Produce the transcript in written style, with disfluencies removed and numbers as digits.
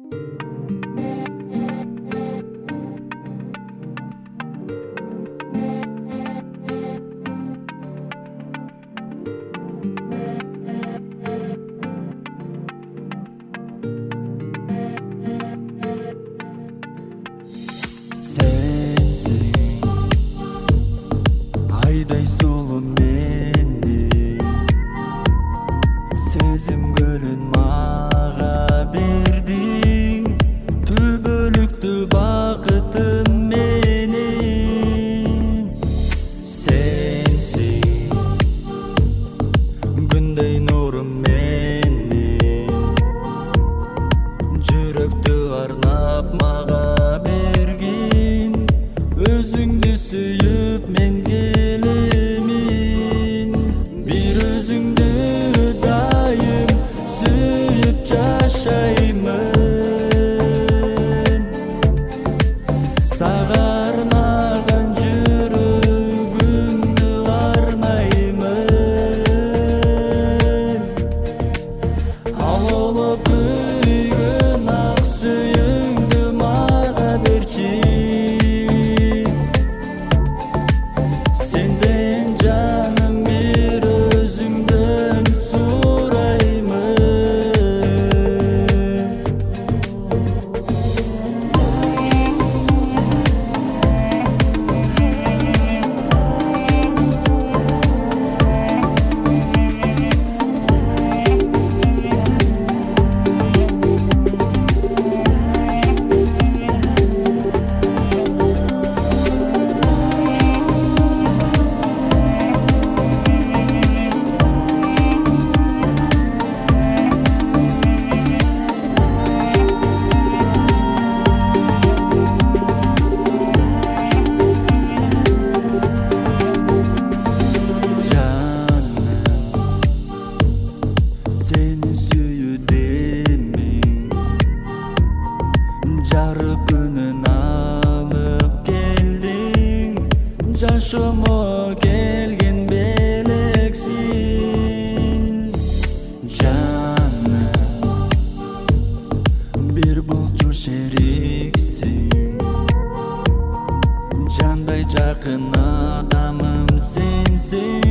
Sensin ayday sulu meni, сезим көлүн мага бердиң, түбөлүктүү бакытым менин. Сенсиң күндөй нурум менин, жүрөктү арнап мага бергин, өзүңдү сүйүп мен келемин. Бир өзүңдү дайым сүйүп жашаймын, сага арнаган жүрөгүмдү арнаймын. Ал болуп күйгөн ак сүйүңдү мага берчи, сенден жаным бир өзүңдөн сураймын. Seni süyüdeming, жарык күнүн алып келдиң, жашомо келген белексиң. Жаны бир болчу шериксиң, жандай жакын адамым сенсиң.